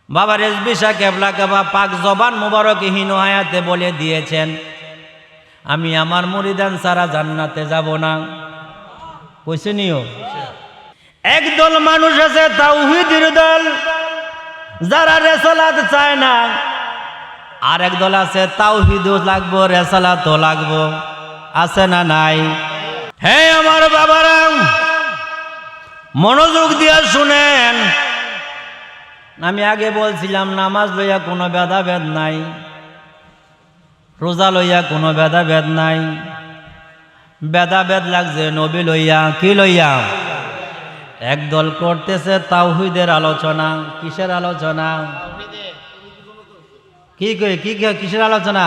বাবা রেজভী শাহ কেবলা কাবা পাক জবান মুবারকহীন হায়াতে বলে দিয়েছেন, আমি আমার মুরিদান ছাড়া জান্নাতে যাব না। কইছেনিও একদল মানুষ আছে তাওহীদের দল, যারা রেসালাত চায় না। আর একদল আছে তাওহীদও লাগবো রেসালাতও লাগবো, আছে না নাই? হে আমার বাবারা, মনোযোগ দিয়ে শুনেন। আমি আগে বলছিলাম নামাজ লইয়া কোনো ভেদাভেদ নাই, রোজা লইয়া কোনো ভেদাভেদ নাই। ভেদাভেদ লাগছে নবী লইয়া। কি লইয়া? একদল করতেছে তাওহীদের আলোচনা। কিসের আলোচনা? কি কিসের আলোচনা?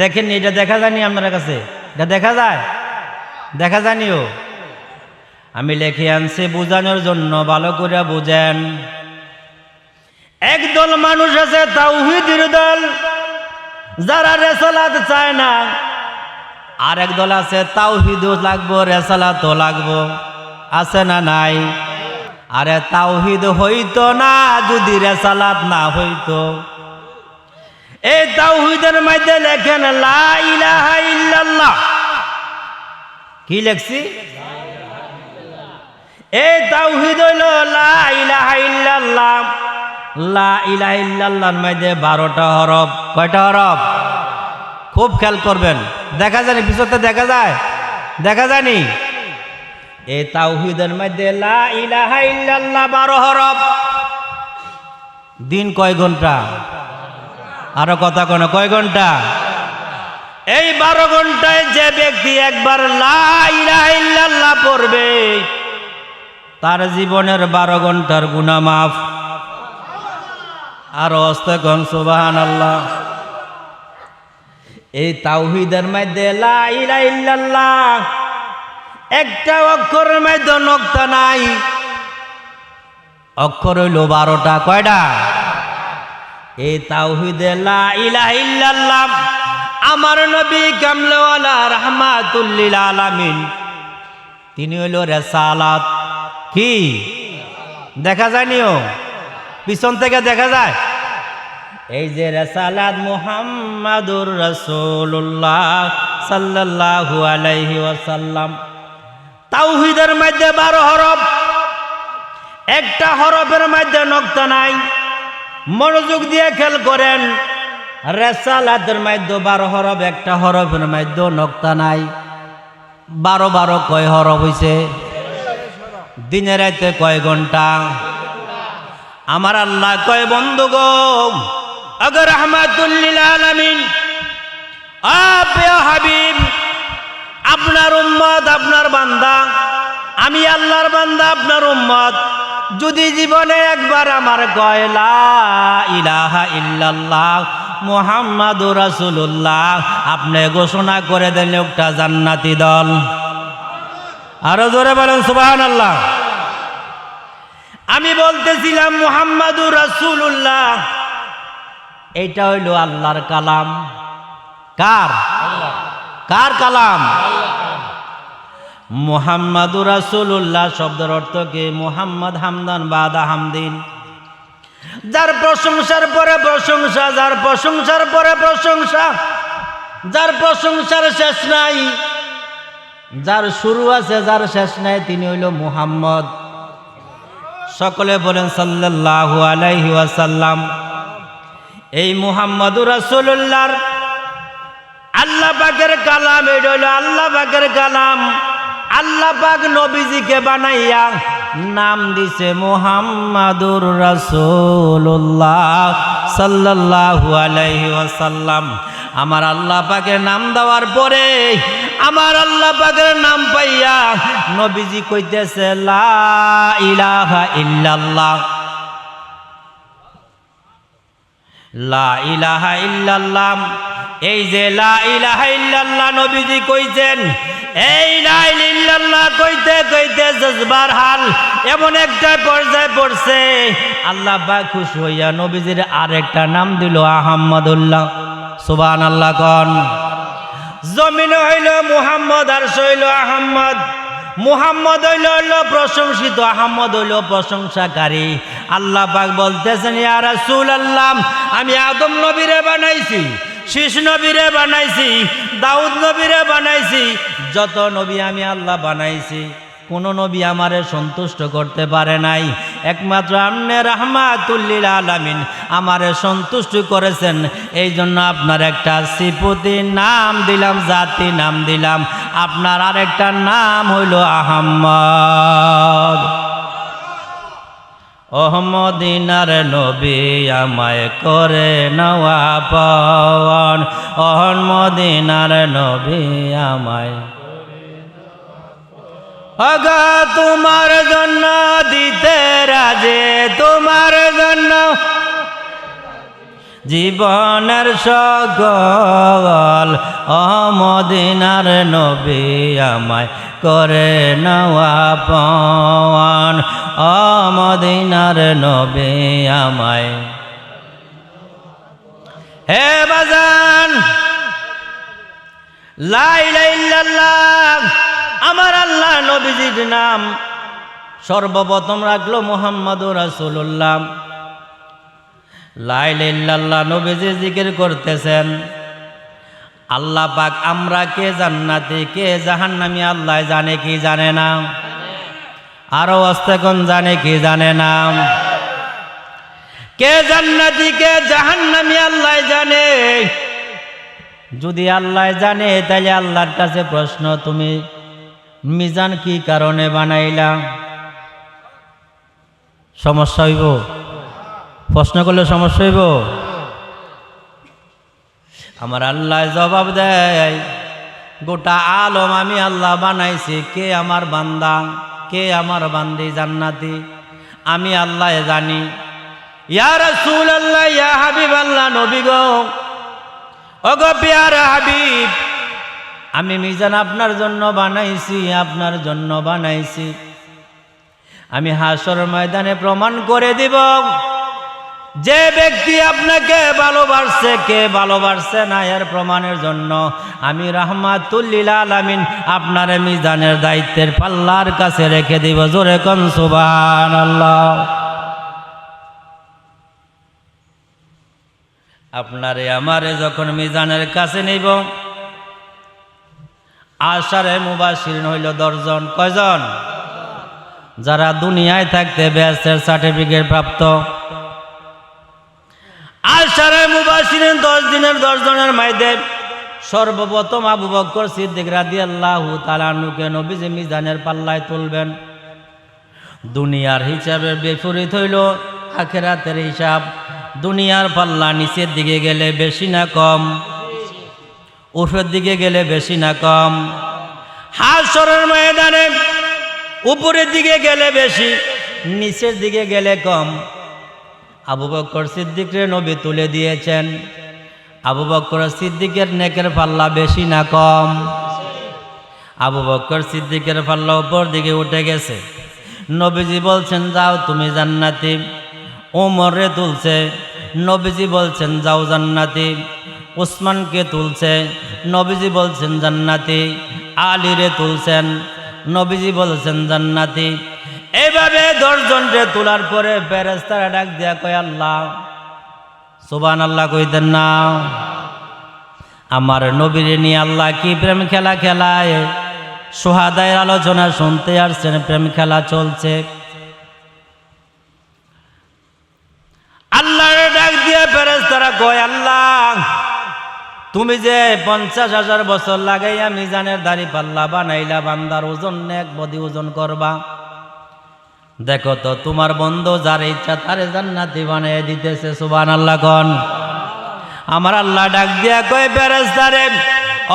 দেখেননি? এটা দেখা যায়নি আপনার কাছে? এটা দেখা যায়? দেখা যায়নিও? আমি লিখে আনছি বোঝানোর জন্য, ভালো করে বুঝেন। একদল মানুষ আছে তাওহীদের দল, যারা রেসালাত চায় না। আর একদল আছে তাওহীদও লাগবো রেসালাতও লাগবো, আছে না নাই? আরে তাওহীদ হইতো না যদি রেসালাত না হইতো। এই তাওহীদের মধ্যে লেখেন লা ইলাহা ইল্লাল্লাহ। কি লেখছি? এই তাওহীদ হইল লা ইলাহা ইল্লাল্লাহ। লা ইলাহা ইল্লাল্লাহর মধ্যে 12টা হরফ। কয়টা হরফ? খুব খেয়াল করবেন। দেখা যায় পিছতে? দেখা যায়? দেখা যায়নি? এই তাওহীদের মধ্যে লা ইলাহা ইল্লাল্লাহ 12 হরফ। দিন কয় ঘন্টা? আরো কথা কোন কয় ঘন্টা? এই 12 ঘন্টায় যে ব্যক্তি একবার লা ইলাহা ইল্লাল্লাহ পড়বে, তার জীবনের 12 ঘন্টার গুনাহ মাফ। আর অস্তগণ সুবহানাল্লাহ। এই তাওহীদের মধ্যে লা ইলাহা ইল্লাল্লাহ একটা অক্ষরের মধ্যে নক্তা নাই। অক্ষর হইল 12টা। কয়টা? এই তাওহীদে লা ইলাহা ইল্লাল্লাহ আমার নবী কামলেওয়ালা রাহমাতুল লিল আলামিন, তিনি হইল রেসালাত। কি দেখা যায়নিও? পিছন থেকে দেখা যায়। এই যে রেসালাত মুহাম্মাদুর রাসূলুল্লাহ সাল্লাল্লাহু আলাইহি ওয়াসাল্লাম। তাওহীদের মধ্যে 12 হরফ, একটা হরফের মধ্যে নক্তা নাই। মনোযোগ দিয়ে খেয়াল করেন। রেসালাতের মধ্যে 12 হরফ, একটা হরফের মধ্যে নক্তা নাই। 12 কয় হরফ হইছে? দিনে রাতে কয় ঘন্টা? আমার আল্লাহ কয় বন্ধুগণ, আগর রাহমাতুল লিল আলামিন, আপনি হাবিব, আপনার উম্মত, আপনার বান্দা, আমি আল্লাহর বান্দা, আপনার উম্মত, যদি জীবনে একবার আমার কয় লা ইলাহা ইল্লাল্লাহ মুহাম্মাদুর রাসূলুল্লাহ, আপনি ঘোষণা করে দেন একটা জান্নাতি দল। আরো জোরে বলেন সুবহানাল্লাহ। আমি বলতেছিলাম মুহাম্মাদুর রাসূলুল্লাহ, এইটা হইল আল্লাহর কালাম। কার? কার কালাম? মুহাম্মাদুর রাসূলুল্লাহ শব্দের অর্থ কি? মুহাম্মদ হামদান বাদা হামদিন, যার প্রশংসার পরে প্রশংসা, যার প্রশংসার পরে প্রশংসা, যার প্রশংসার শেষ নাই, যার শুরু আছে যার শেষ নাই, তিনি হইল মুহাম্মদ। সকলে বলেন সাল্লাল্লাহু আলাইহি ওয়াসাল্লাম। এই মুহাম্মাদুর রাসূলুল্লাহর আল্লাহ পাকের কালাম, এটা হইল আল্লাহ পাকের কালাম। আল্লাহ পাক নবীজিকে বানাইয়া নাম দিছে মুহাম্মাদুর রাসূলুল্লাহ সাল্লাল্লাহু আলাইহি ওয়াসাল্লাম। আমার আল্লাহ পাকের নাম দেওয়ার পরে, আমার আল্লাহ পাকের নাম পাইয়া নবীজি কইতেছে লা ইলাহা ইল্লাল্লাহ, লা ইলাহা ইল্লাল্লাহ। এই যে লা ইলাহা ইল্লাল্লাহ নবীজি কইছেন, এই লা ইলাহা ইল্লাল্লাহ কইতে কইতে জজবার হাল এমন একটা পর্যায়ে পড়ছে, আল্লাহ পাক খুশি হইয়া নবীজির আরেকটা নাম দিল আহমদুল্লাহ। সুবহানাল্লাহ কোন। জমিন হইল মুহাম্মদ, আর হইল আহমদ। মুহাম্মদ হইল প্রশংসিত, আহমদ হইল প্রশংসাকারী। আল্লাহ পাক বলতেছেন, ইয়া রাসূলুল্লাহ, আমি আদম নবীরে বানাইছি, শীষ নবীরে বানাইছি, দাউদ নবীরে বানাইছি, যত নবী আমি আল্লাহ বানাইছি, কোন নবী আমারে সন্তুষ্ট করতে পারে নাই। একমাত্র আপনি রাহমাতুল লিল আলামিন আমারে সন্তুষ্ট করেছেন। এই জন্য আপনার একটা সিফতি নাম দিলাম, জাতি নাম দিলাম, আপনার আরেকটা নাম হইল আহমদ। মদিনার নবী আমায় করে নেওয়া পাওয়ান, মদিনার নবী আমায় আগা তোমার জন্য দিতে রাজে, তোমার জন্য জীবনের সকল, মদিনার নবী আমায় করে নেওয়া পাওয়ান, মদিনার নবী আমায়। হে বাজান, লা ইলাহা ইল্লাল্লাহ, আমার আল্লাহ নবীজির নাম সর্বপ্রথম রাখলো মুহাম্মাদুর রাসূলুল্লাহ। লা ইলাহা ইল্লাল্লাহ নবীজি জিকির করতেছেন। আল্লাহ পাক আমরা কে জান্নাতি কে জাহান্নামী আল্লাহ জানে কি জানে না? আরো আস্তে কোন জানে কি জানে না? কে জান্নাতি কে জাহান্নামী আল্লাহ জানে। যদি আল্লাহ জানে তাহলে আল্লাহর কাছে প্রশ্ন, তুমি মিজান কি কারণে বানাইলা? সমস্যা হইব? প্রশ্ন করলে সমস্যা হইব? আমার আল্লাহ জবাব দেয়, গোটা আলম আমি আল্লাহ বানাইছি, কে আমার বান্দা কে আমার বান্দি জান্নাতি আমি আল্লাহ জানি। ইয়া রাসূলুল্লাহ, ইয়া হাবিবাল্লাহ, নবী গো, ওগো প্যারা হাবিব, আমি মিজান আপনার জন্য বানাইছি, আপনার জন্য বানাইছি। আমি হাসর ময়দানে প্রমাণ করে দিব, যে ব্যক্তি আপনাকে ভালোবাসছে কে ভালোবাসছে না, এর প্রমাণের জন্য আমি রাহমাতুল লিল আলামিন আপনার মিজানের দায়িত্বের পাল্লার কাছে রেখে দিব। জোরে কোন সুবহানাল্লাহ। আপনারে আমারে যখন মিজানের কাছে নিব, আশারে মুবাশশিরিন হইল 10 জন। কয়জন? যারা দুনিয়ায় থাকতে বেহেশতের সার্টিফিকেট প্রাপ্ত। আশারে মুবাশশিরিন 10 দিনের 10 জনের মধ্যে সর্বপ্রথম আবু বকর সিদ্দিক রাদিয়াল্লাহু তাআলা আনহুকে নবীজি মিজানের পাল্লায় তুলবেন। দুনিয়ার হিসাবে বিপরীত হইল আখিরাতের হিসাব। দুনিয়ার পাল্লা নিচের দিকে গেলে বেশি না কম? উপরের দিকে গেলে বেশি না কম? হাশরের ময়দানে উপরের দিকে গেলে বেশি, নিচের দিকে গেলে কম। আবু বকর সিদ্দিকরে নবী তুলে দিয়েছেন। আবু বকর সিদ্দিকের নেকের পাল্লা বেশি না কম? আবু বকর সিদ্দিকের পাল্লা উপর দিকে উঠে গেছে। নবীজি বলছেন, যাও তুমি জান্নাতি। ওমরে তুলছে, নবীজি বলছেন যাও জান্নাতি। উসমানকে তুলছে, নবীজি বলছেন জান্নাতি। আলীরে তুলছেন, নবীজি বলছেন জান্নাতি। এইভাবে 10 জনকে তোলার পরে ফেরেশতারা ডাক দিয়া কয়, আল্লাহ সুবহানাল্লাহ কইতেন না? আমার নবীরে নিয়ে আল্লাহ কি প্রেম খেলা খেলায়? সুহাদায়ের আলোচনা শুনতে আসছেন, প্রেম খেলা চলছে। আল্লাহর ডাক দিয়ে ফেরেশতারা কয়, আল্লাহ তুমি যে 50,000 বছর লাগাইয়া মিজানের দাড়ি পাল্লা বানাইলা, বান্দার ওজন এক বদি ওজন করবা, দেখো তো তোমার বন্ধু যার ইচ্ছা তারে জান্নাতি বানিয়ে দিতেছে। সুবহানাল্লাহ কোন? আমার আল্লাহ ডাক দিয়া কয়, ফেরেশতারে,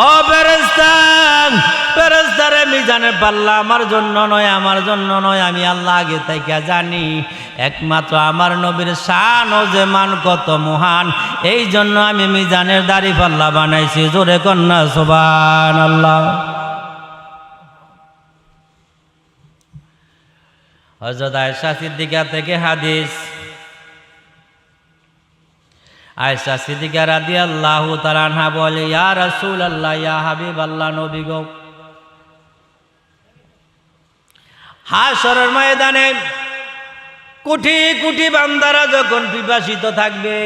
ও ফেরেশতা, ফেরেশতারে, মিজানের পাল্লা আমার জন্য নয়, আমার জন্য নয়। আমি আল্লাহ আগে থেকে জানি, একমাত্র আমার নবীর শান ও যে মান কত মহান, এই জন্য আমি মিজানের দাড়ি পাল্লা বানাইছি। জোরে কন্যা সুবহানাল্লাহ। হযরত আয়েশা সিদ্দিকা থেকে হাদিস। আয়েশা সিদ্দিকা রাদিয়াল্লাহু তাআলা আনহা বলে, ইয়া রাসূলুল্লাহ, ইয়া হাবিবাল্লাহ, নবী গো, হাশরের ময়দানে কোটি কোটি বান্দারা যখন পিপাসিত থাকবে,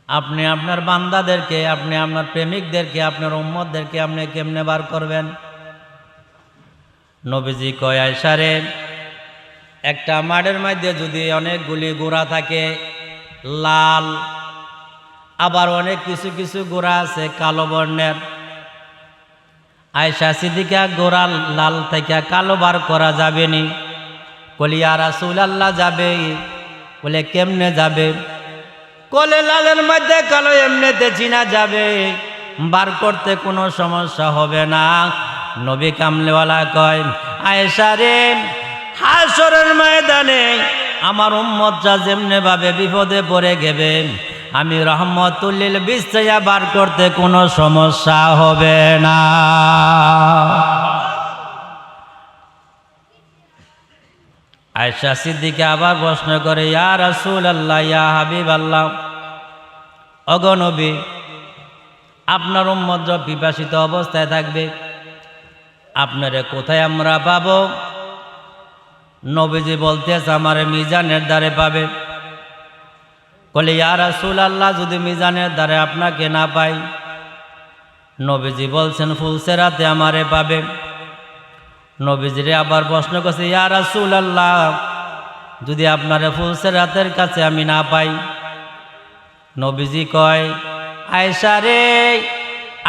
আপনি আপনার বান্দাদেরকে, আপনি আপনার প্রেমিকদেরকে, আপনার উম্মতদেরকে আপনি কেমনে বার করবেন? নবীজি কয়, আয়েশা রে, একটা মাঠের মধ্যে যদি অনেকগুলি গোড়া থাকে লাল, আবার অনেক কিছু কিছু গোড়া আছে কালো বর্ণের, আয়েশা সিদ্দিকা গোড়া লাল থেকে কালো বার করা যাবে নি? বলি ইয়া রাসূলুল্লাহ যাবে। বলে কেমনে যাবে? কলে লালের মধ্যে কালো এমনিতে চিনা যাবে, বার করতে কোনো সমস্যা হবে না। নবী কামলেওয়ালা কয়, আয়েশা রে, হাশরের ময়দানে আমার উম্মতরা যেমনে ভাবে বিপদে পড়ে গেবে, আমি রহমতুল লিল বিছাইয়া বার করতে কোনো সমস্যা হবে না। আয়েশা সিদ্দিকা আবার প্রশ্ন করে, ইয়া রাসূলুল্লাহ, ইয়া হাবিবাল্লাহ, ওগো নবী, আপনার উম্মত পিপাসিত অবস্থায় থাকবে, আপনারে কোথায় আমরা পাবো? নবীজি বলতেছে, আমার মিজানের দ্বারে পাবে। বলে ইয়া রাসূলুল্লাহ, যদি মিজানের দ্বারে আপনাকে না পাই? নবীজি বলছেন, ফুলসেরাতে আমারে পাবে। নবীজিরে আবার প্রশ্ন করছে, ইয়া রাসূলুল্লাহ, যদি আপনারে ফুলসেরাতের কাছে আমি না পাই? নবীজি কয়, আয়েশা রে,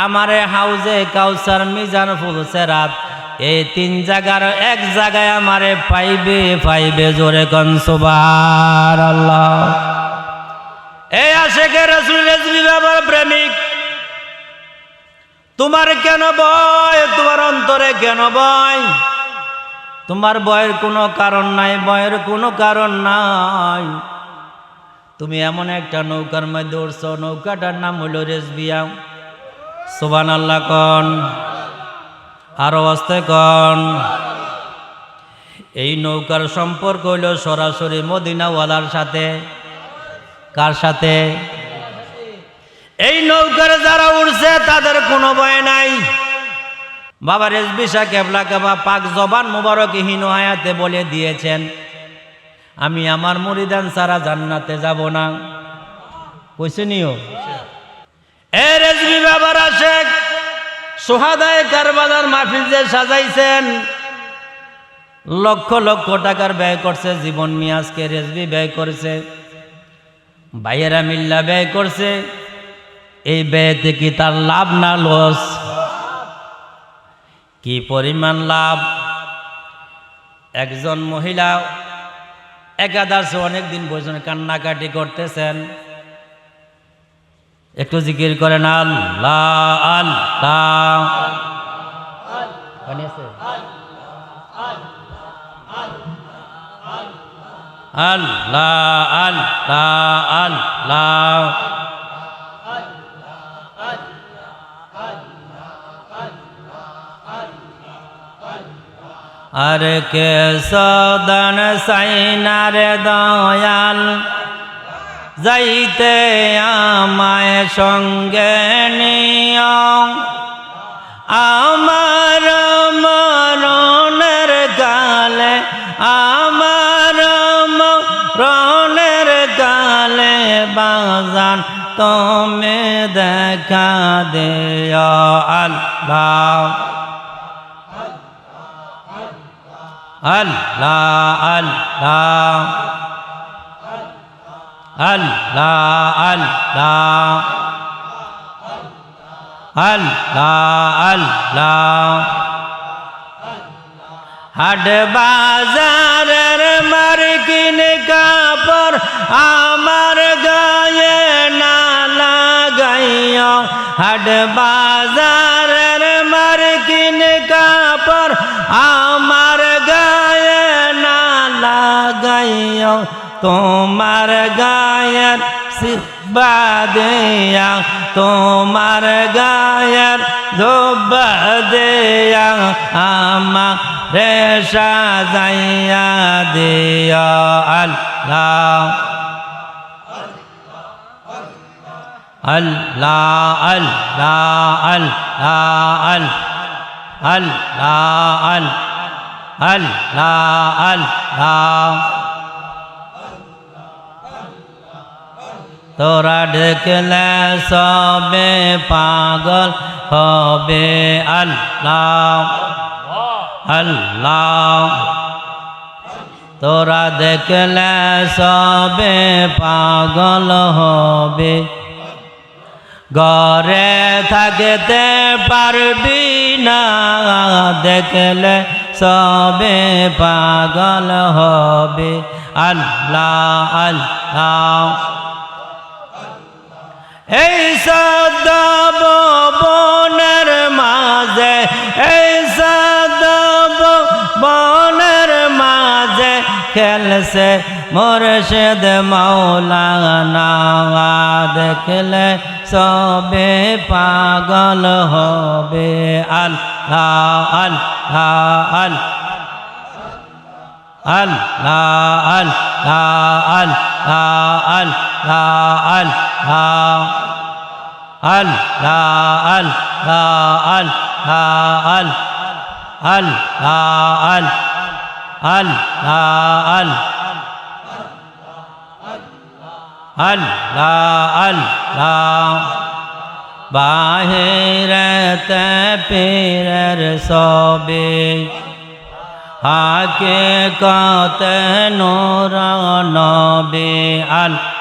আমারে হাউজে কাউসার, মিজান, ফুলসেরাত, এই তিন জায়গার এক জায়গায় আমারে পাইবে। পাইবে, জোরে কোন সুবহানাল্লাহ। এই আশিকে রাসূল রেজবি বাবার প্রেমিক, তোমার কেন ভয়? তোমার অন্তরে কেন ভয়? তোমার ভয়ের কোনো কারণ নাই, ভয়ের কোনো কারণ নাই। তুমি এমন একটা নৌকার মধ্যে উঠছো, নৌকাটার নাম হইল রেজবিয়া। সুবহানাল্লাহ কন, আরো আস্তে কন। এই নৌকার সম্পর্ক হইল সরাসরি মদিনাওয়ালার সাথে। কার সাথে? এই নৌকার যারা উঠছে তাদের কোনো ভয় নাই। বাবা রেজবি শাহ কেবলা কাবা পাক জবান মুবারকে হীন হায়াতে বলে দিয়েছেন, আমি আমার মুরিদান ছাড়া জান্নাতে যাব না। কইছে নিও এ রেজবি বাবার আশেক সোহাদায়ে কারবালার মাহফিল যে সাজাইছেন, লক্ষ লক্ষ টাকার ব্যয় করছে, জীবন মিয়াজকে রেজবি ব্যয় করছে, ভাইয়েরা মিল্লা ব্যয় করছে। এই ব্যয়তে কি তার লাভ না লস? কি পরিমাণ লাভ! একজন মহিলা একাদশে অনেকদিন বসে কান্নাকাটি করতেছেন, একটু জিকির করেন আল্লাহ আল্লাহ। আল্লাহ আল্লাহ আল্লাহ। আর কে সদন সাইনার দয়াল, যাইতে আমায় সঙ্গে নিও, আমার মরণের কালে, আমার মরণের কালে বাজান তুমি দেখা দিও। আল্লাহ আল্লাহ আল্লাহ আল্লাহ আল্লাহ আল্লাহ আল্লাহ। হাট বাজারের মার্কিন কাপড় আমার গায়ে না লাগাইও, হাট বাজারের মার্কিন কাপড় আমার গায়ে না লাগাইও, তোমার গায়ের সিবা দেয়া, তোমার গায়ের ধোবা দেয়া, আমারে সাজাইয়া দিও। আল্লাহ আল্লাহ আল্লাহ আল্লাহ আল্লাহ আল্লাহ আল্লাহ আল্লাহ। তোরা দেখলে সবে পাগল হবে আল্লাহ আল্লাহ। তোরা দেখলে সবে পাগল হবে, ঘরে থাকতে পারবি না, দেখলে সবে পাগল হবে আল্লাহ আল্লাহ। এই সদ বনের মাঝে, এই সদ বনের মাঝে খেলছে মুর্শিদ মাওলানা, দেখলে সবে পাগল হবে আল্লাহ আল্লাহ আল্লাহ আল্লাহ আল্লাহ আল্লাহ আল্লাহ আল্লাহ আল্লাহ আল্লাহ। বাহিরেতে পীরের সবে, হাকিকতে নূর নবী আল্লাহ।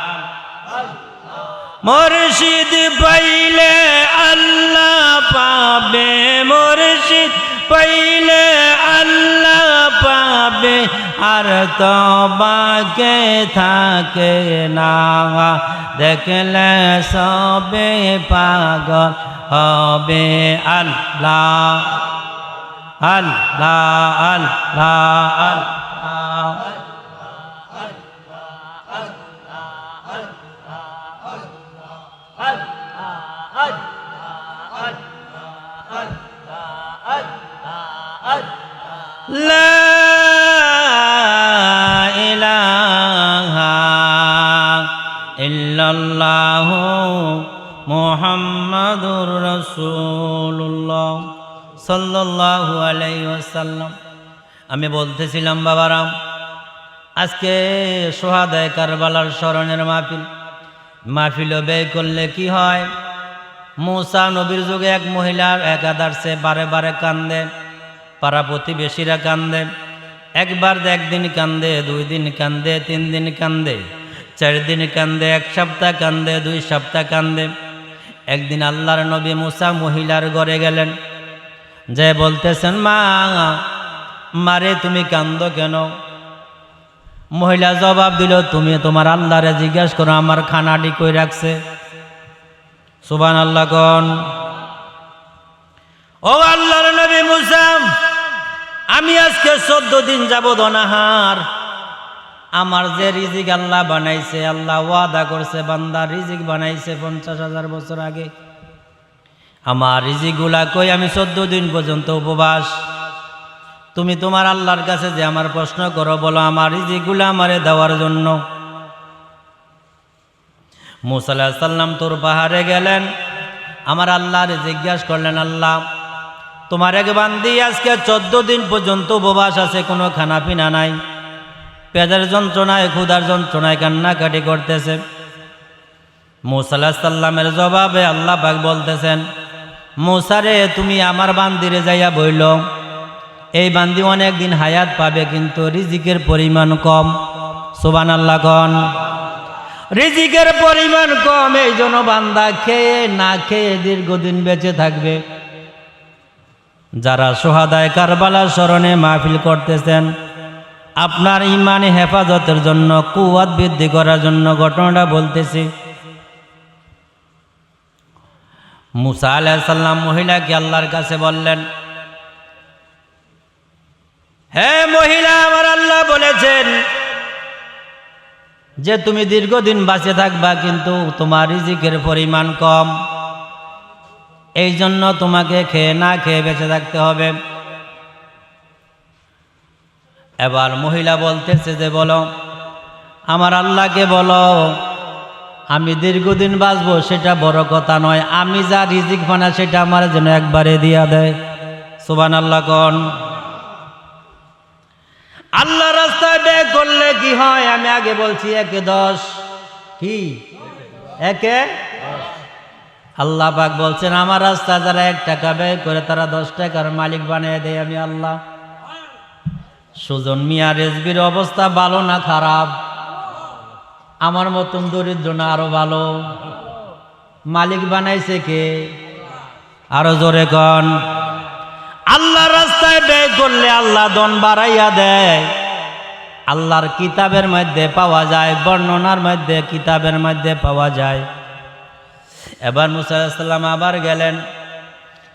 মুর্শিদ পাইলে আল্লাহ পাবে, মুর্শিদ পাইলে আল্লাহ পাবে, আর তো বাকে থাকে না, দেখলে সবে পাগল হবে আল্লাহ আল্লাহ আল্লাহ আল্লাহ। লা ইলাহা ইল্লাল্লাহু মুহাম্মাদুর রাসূলুল্লাহ সাল্লাল্লাহু আলাইহি ওয়াসাল্লাম। আমি বলতেছিলাম বাবারাম, আজকে সোহাদায়ে কারবালার স্মরণের মাহফিল ব্যয় করলে কি হয়? মূসা নবীর যুগে এক মহিলার একাদশে বারে বারে কান্দে, পাড়া প্রতিবেশীরা কান্দে, একবার একদিন কান্দে, 2 দিন কান্দে, 3 দিন কান্দে, 4 দিন কান্দে, 1 সপ্তাহ কান্দে, 2 সপ্তাহ কান্দে। একদিন আল্লাহর নবী মূসা মহিলার ঘরে গেলেন, যে বলতেছেন, মা মারে তুমি কান্দো কেন? মহিলা জবাব দিল, তুমি তোমার আল্লাহরে জিজ্ঞাসা করো আমার খানাটি কই রাখছে। সুবহানাল্লাহ কোন। ও আল্লাহর নবী মূসা, আমি আজকে 14 দিন যাবত অনাহার। আমার যে রিজিক আল্লাহ বানাইছে, আল্লাহ ওয়াদা করছে বান্দা রিজিক বানাইছে 50,000 বছর আগে, আমার রিজিক গুলা কই? আমি 14 দিন পর্যন্ত উপবাস। তুমি তোমার আল্লাহর কাছে যে আমার প্রশ্ন করো, বলো আমার রিজিক গুলা আমারে দেওয়ার জন্য। মূসা আলাইহিস সালাম তোর পাহাড়ে গেলেন, আমার আল্লাহরে জিজ্ঞাসা করলেন, আল্লাহ তোমার এক বান্দি আজকে 14 দিন পর্যন্ত উপবাস আছে, কোনো খানা পিনা নাই, পেটের যন্ত্রণায় ক্ষুধার যন্ত্রণায় কান্নাকাটি করতেছে। মূসা আলাইহিস সালামের জবাবে আল্লাহ পাক বলতেছেন, মূসা রে তুমি আমার বান্দিরে যাইয়া বইল, এই বান্দি অনেক দিন হায়াত পাবে কিন্তু রিজিকের পরিমাণ কম। সুবহানাল্লাহ কোন। রিজিকের পরিমাণ কম, এই জন্য বান্দা খেয়ে না খেয়ে দীর্ঘদিন বেঁচে থাকবে। যারা সোহাদায়ে কারবালার স্মরণে মাহফিল করতেছেন, আপনার ইমানে হেফাজতের জন্য, কুওয়াত বৃদ্ধি করার জন্য ঘটনাটা বলতেছি। মূসা আলাইহিস সালাম মহিলাকে আল্লাহর কাছে বললেন, হে মহিলা, আমার আল্লাহ বলেছেন যে তুমি দীর্ঘদিন বাঁচে থাকবা কিন্তু তোমার রিজিকের পরিমাণ কম, এই জন্য তোমাকে খেয়ে না খেয়ে বেঁচে থাকতে হবে। এবার মহিলা বলতেছে যে বলো আমার আল্লাহকে বলো আমি দীর্ঘদিন বাঁচবো, সেটা বড় কথা নয়, আমি যা রিজিক বানা সেটা আমার জন্য একবারে দিয়া দেয়। সুবহানাল্লাহ কোন। আল্লাহ রাস্তায় ব্যয় করলে কি হয়? আমি আগে বলছি 1 10 কি 1 আল্লাহ পাক বলছেন আমার রাস্তা যারা 1 টাকা ব্যয় করে তারা 10 টাকার মালিক বানিয়ে দেয় আমি আল্লাহ। সুজন মিয়া রেজবির অবস্থা ভালো না খারাপ? আমার মতন দরিদ্র না আরো ভালো? মালিক বানাইছে কে? আরো জোরে কন। আল্লাহ রাস্তায় ব্যয় করলে আল্লাহ ধন বাড়াইয়া দেয়। আল্লাহর কিতাবের মধ্যে পাওয়া যায়, বর্ণনার মধ্যে কিতাবের মধ্যে পাওয়া যায়। এবার মুসা আলাইহিস সালাম আবার গেলেন,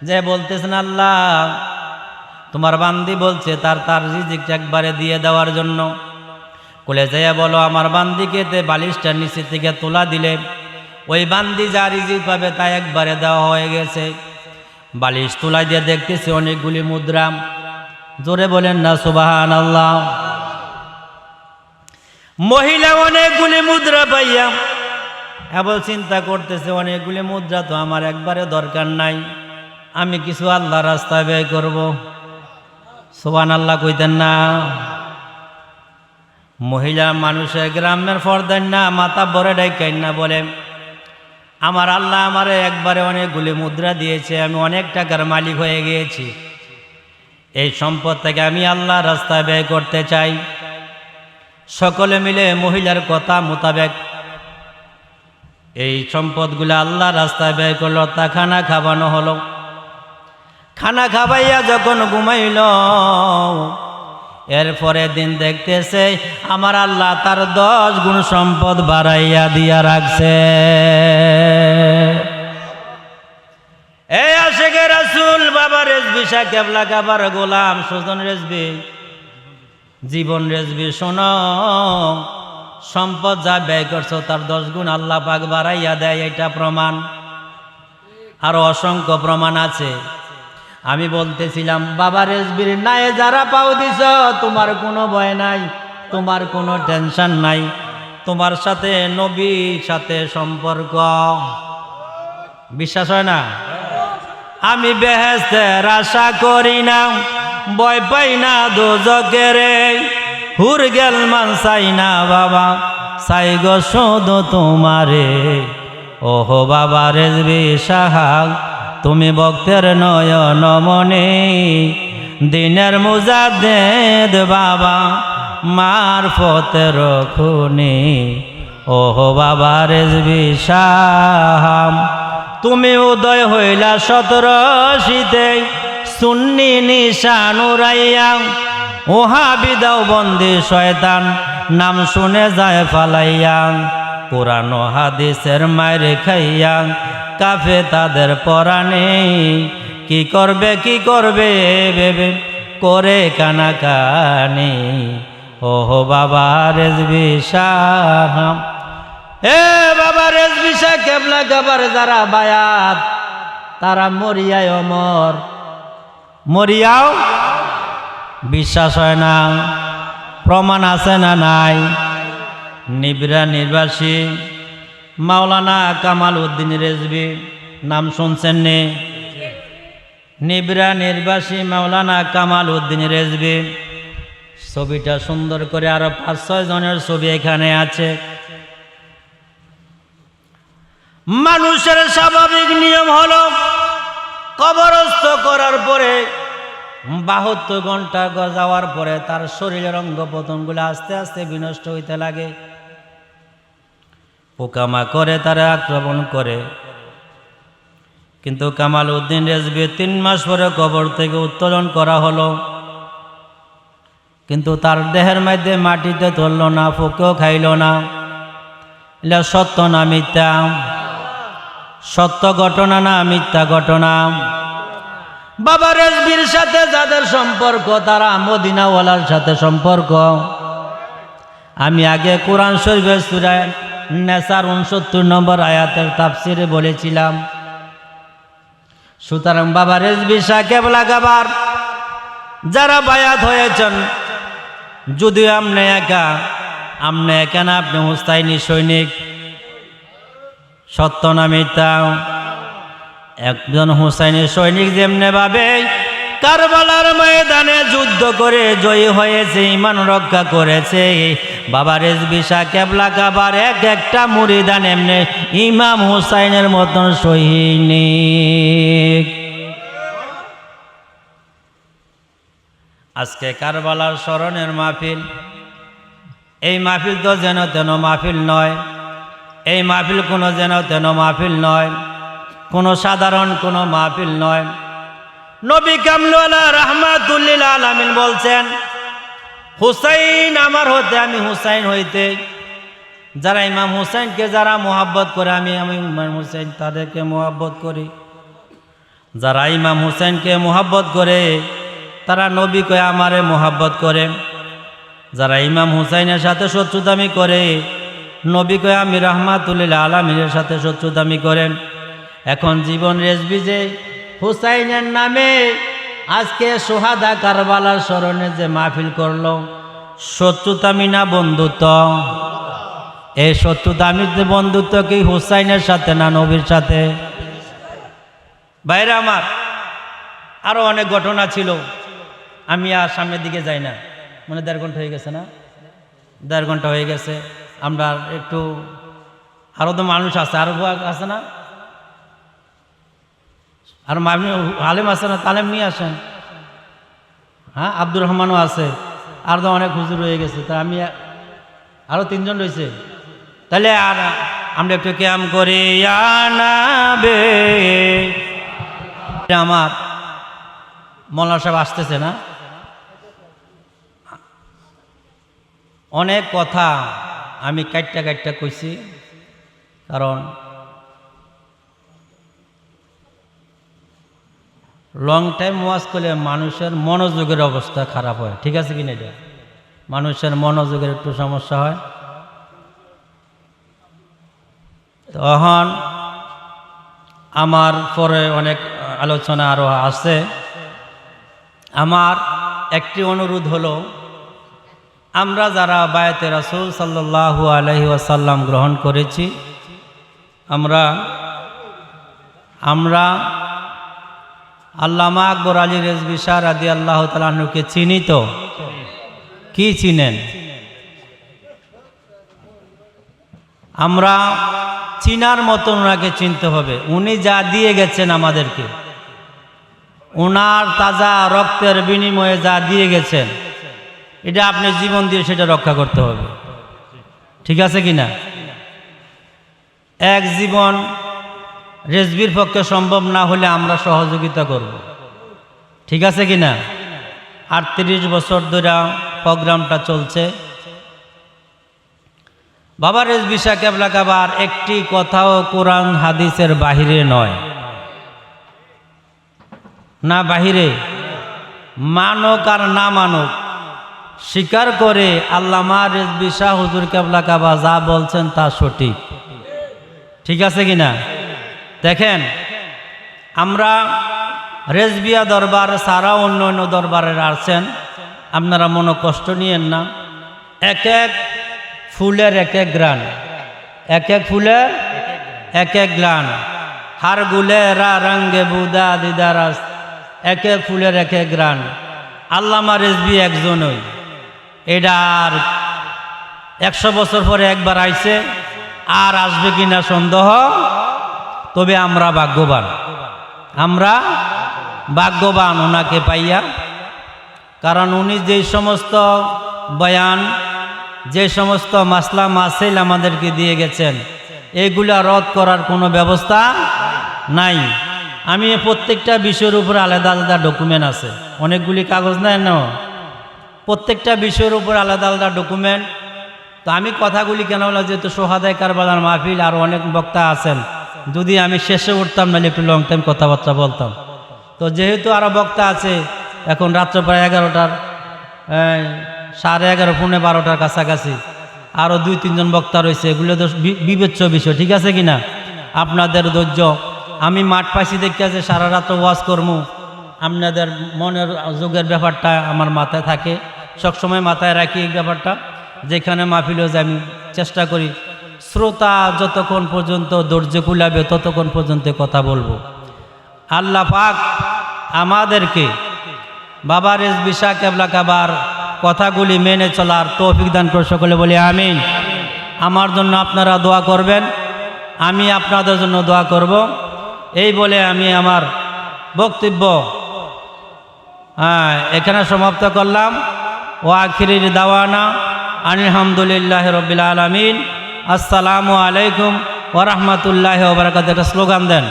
যে বলতেছেন আল্লাহ তোমার বান্দি বলছে তার রিজিকটা একবারে দিয়ে দেওয়ার জন্য। কোলে যাইয়া বলো আমার বান্দিকে বালিশটার নিচে থেকে তোলা দিলে ওই বান্দি যা রিজিক পাবে তা একবারে দেওয়া হয়ে গেছে। বালিশ তোলা দিয়ে দেখতেছে অনেকগুলি মুদ্রা। জোরে বলেন না সুবহানাল্লাহ। মহিলা অনেকগুলি মুদ্রা পাইয়া এবার চিন্তা করতেছে অনেকগুলি মুদ্রা তো আমার একবারে দরকার নাই, আমি কিছু আল্লাহ রাস্তায় ব্যয় করব। সুবহানাল্লাহ কইতেন না? মহিলা মানুষের গ্রামের ফরদান না মাথা বড় ডাইকাই না বলে আমার আল্লাহ আমারে একবারে অনেকগুলি মুদ্রা দিয়েছে, আমি অনেক টাকার মালিক হয়ে গিয়েছি, এই সম্পদ থেকে আমি আল্লাহ রাস্তায় ব্যয় করতে চাই। সকলে মিলে মহিলার কথা মোতাবেক এই সম্পদগুলো আল্লাহ রাস্তায় ব্যয় করলো। তা খানা খাওয়ানো হলো। খানা খাওয়াইয়া যখন ঘুমাইল এরপরে দিন দেখতেছে আমার আল্লাহ তার 10 গুণ সম্পদ বাড়াইয়া দিয়া রাখছে। এই আশেকে রাসূল বাবা রেজবি শাহ কেবলা কাবার গোলাম সুজন রেজবি, জীবন রেজবি, শোনো সম্পদ যা ব্যয় করছো তার 10 গুণ আল্লাহ পাক বাড়াইয়া দেয়, এটা প্রমাণ। আরো অসংখ্য প্রমাণ আছে। আমি বলতেছিলাম বাবা রেজবির নায়ে যারা পাও দিছ তোমার কোনো ভয় নাই, তোমার কোনো টেনশন নাই, তোমার সাথে নবীর সাথে সম্পর্ক। বিশ্বাস হয় না? আমি বেহেশতের আশা করি না, ভয় পাই না দোজখের, হুর গেল মান চাই না বাবা, চাই গো শুধু তোমারে। ওহো বাবা রেজবি সাহা তুমি ভক্তের নয়ন মনে, দিনের মুজাদ্দেদ বাবা মারফতের খুনি। ওহো বাবা রেজবি সাহা তুমি উদয় হইলা 1780-তে সুন্নি নিশান উড়াইয়া, ওহাবি দাও বন্দি শয়তান নাম শুনে যায় ফালাইয়া, কোরআন ও হাদিসের মায়ের খাইয়া কাফে তাদের পরাণে। কি করবে ভেবে করে কানাকানি। ওহো বাবা রেজবি শাহ, এ বাবা রেজবি শাহ কেবলা কাবার যারা বায়াত তারা মরিয়ায় অমর, মরিয়াও। বিশ্বাস হয় না? প্রমাণ আছে না নাই? নিবরা নির্বাসী মাওলানা কামাল উদ্দিন রেজবি নাম শুনছেন নি? নিবরা নির্বাসী মাওলানা কামাল উদ্দিন রেজবি। ছবিটা সুন্দর করে আরো 5-6 জনের ছবি এখানে আছে। মানুষের স্বাভাবিক নিয়ম হলো কবরস্থ করার পরে 72 ঘন্টা যাওয়ার পরে তার শরীরের অঙ্গ প্রত্যঙ্গগুলো আস্তে আস্তে বিনষ্ট হইতে লাগে, পোকামাকড়ে তারা আক্রমণ করে। কিন্তু কামাল উদ্দিন রেজবি 3 মাস পরে কবর থেকে উত্তোলন করা হলো, কিন্তু তার দেহের মধ্যে মাটিতে তুলল না, পোকেও খাইল না। এটা সত্য না মিথ্যা? সত্য ঘটনা না মিথ্যা ঘটনা? বাবা রেজবির সাথে যাদের সম্পর্ক তারা মদিনাওয়ালার সাথে সম্পর্ক। আমি আগে কোরআন শরীফের সূরা নেসার 69 নম্বর আয়াতের তাফসিরে বলেছিলাম। সুতরাং বাবা রেজবি শাহ কেবলা কাবার যারা বায়াত হয়েছেন, যদি আপনি একা না, আপনি হুসাইনি সৈনিক। সত্য না মিথ্যা? একজন হুসাইনি সৈনিক যেমনে ভাবে কারবালার ময়দানে যুদ্ধ করে জয়ী হয়েছে, ঈমান রক্ষা করেছে। বাবা রেজভী শাহ কেবলা কাবার এক একটা মুরিদান এমনি ইমাম হুসাইনের মতন সৈনিক। আজকে কারবালার স্মরণের মাহফিল। এই মাহফিল তো যেন তেন মাহফিল নয়, এই মাহফিল কোনো যেন তেন মাহফিল নয়, কোনো সাধারণ কোনো মাহফিল নয়। নবী কামলুল্লাহ রাহমাতুল লিল আলামিন বলছেন, হুসাইন আমার হতে আমি হুসাইন হইতে। যারা ইমাম হুসাইনকে যারা মোহাব্বত করে, আমি ইমাম হুসাইন তাদেরকে মোহাব্বত করি। যারা ইমাম হুসাইনকে মোহাব্বত করে তারা নবীকে আমারে মোহাব্বত করে। যারা ইমাম হুসাইনের সাথে শত্রুতামি করে নবীকে আমি রাহমাতুল লিল আলামিনের সাথে শত্রুতামি করেন। এখন জীবন রেজভী যে হুসাইনের নামে আজকে সোহাদা কারবালার স্মরণে যে মাহফিল করলো, শত্রুতামি না বন্ধুত্ব? এই শত্রুতামির বন্ধুত্ব কি হুসাইনের সাথে না নবীর সাথে? বাইরে আমার আরো অনেক ঘটনা ছিল, আমি আর সামনের দিকে যাই না। মানে 1.5 ঘন্টা হয়ে গেছে না? 1.5 ঘন্টা হয়ে গেছে। আমরা একটু আরো তো মানুষ আছে, আরো আছে না? আর আলেম আছে না? তালেম নিয়ে আসেন। হ্যাঁ, আব্দুর রহমানও আছে, আর তো অনেক হুজুর হয়ে গেছে। তা আমি আরো 3 জন রয়েছে। তাহলে আর আমরা একটু ক্যাম করি আনাবে। আমার মৌলানা সাহেব আসতেছে না? অনেক কথা আমি কাটটা কইছি, কারণ লং টাইম ওয়াজ করলে মানুষের মনোযোগের অবস্থা খারাপ হয়। ঠিক আছে কিনা? এটা মানুষের মনোযোগের একটু সমস্যা হয়। তখন আমার পরে অনেক আলোচনা আরো আছে। আমার একটি অনুরোধ হলো, আমরা যারা বায়াতে রাসূল সাল্লাল্লাহু আলাইহি ওয়াসাল্লাম গ্রহণ করেছি, আমরা আল্লামা আকবর আলী রেজভী শাহ রাদিয়াল্লাহু তাআলা আনহুকে চিনি তো? কি চিনেন? আমরা চিনার মতন ওনাকে চিনতে হবে। উনি যা দিয়ে গেছেন আমাদেরকে, ওনার তাজা রক্তের বিনিময়ে যা দিয়ে গেছেন, এটা আপনি জীবন দিয়ে সেটা রক্ষা করতে হবে। ঠিক আছে কিনা? এক জীবন রেজভীর পক্ষে সম্ভব না হলে আমরা সহযোগিতা করব। ঠিক আছে কিনা? 38 বছর ধরে প্রোগ্রামটা চলছে। বাবা রেজভী শাহ কেবলা কাবার একটি কথাও কোরআন হাদিসের বাহিরে নয়, না বাহিরে। মানক আর না মানক, স্বীকার করে আল্লামা রেজভী শাহ হুজুর কেবলা কাবা যা বলছেন তা সঠিক। ঠিক আছে কিনা? দেখেন, আমরা রেজবিয়া দরবার ছাড়া অন্য অন্য দরবারে আসছেন, আপনারা মনে কষ্ট নিয়েন না। এক এক ফুলের এক এক গ্রান, এক এক ফুলের এক এক গ্রান। হার গুলেরা রঙ্গে বুদা দিদারাস, এক এক ফুলের এক এক গ্রান। আল্লামা রেজভী একজনই। এটা আর 100 বছর পরে একবার আইছে, আর আসবে কিনা সন্দেহ। তবে আমরা ভাগ্যবান, আমরা ভাগ্যবান ওনাকে পাইয়া। কারণ উনি যে সমস্ত বয়ান, যে সমস্ত মাসলা মাসাইল আমাদেরকে দিয়ে গেছেন, এগুলা রদ করার কোনো ব্যবস্থা নাই। আমি প্রত্যেকটা বিষয়ের উপর আলাদা আলাদা ডকুমেন্ট আছে, অনেকগুলি কাগজ নাই না, প্রত্যেকটা বিষয়ের উপর আলাদা আলাদা ডকুমেন্ট। তো আমি কথাগুলি কেন বললাম, যেহেতু সোহাদায়ে কারবালার মাহফিল, আর অনেক বক্তা আছেন, যদি আমি শেষে উঠতাম নাহলে একটু লং টাইম কথাবার্তা বলতাম। তো যেহেতু আরও বক্তা আছে, এখন রাত্র প্রায় 11টার 11:30 পৌনে 12টার কাছাকাছি আরও 2-3 জন বক্তা রয়েছে। এগুলো তো বিবেচ্য বিষয়। ঠিক আছে কিনা? আপনাদের ধৈর্য। আমি মাঠ পাইছি দেখে আছে সারা রাত্র ওয়াজ করবো, আপনাদের মনের যোগের ব্যাপারটা আমার মাথায় থাকে, সবসময় মাথায় রাখি এই ব্যাপারটা। যেখানে মাহফিল হয়ে যায় আমি চেষ্টা করি শ্রোতা যতক্ষণ পর্যন্ত ধৈর্য কুলাবে ততক্ষণ পর্যন্ত কথা বলবো। আল্লাহ পাক আমাদেরকে বাবা রেজবি শাহ কেবলা কাবার কথাগুলি মেনে চলার তৌফিক দান করে সকলে বলি আমিন। আমার জন্য আপনারা দোয়া করবেন, আমি আপনাদের জন্য দোয়া করব। এই বলে আমি আমার বক্তব্য এখানে সমাপ্ত করলাম। ও আখিরির দাওয়ানা আলহামদুলিল্লাহ রবিল আলমিন। আসসালামু আলাইকুম ওয়া রাহমাতুল্লাহি ওয়া বারাকাতুহু। একটা স্লোগান দেন।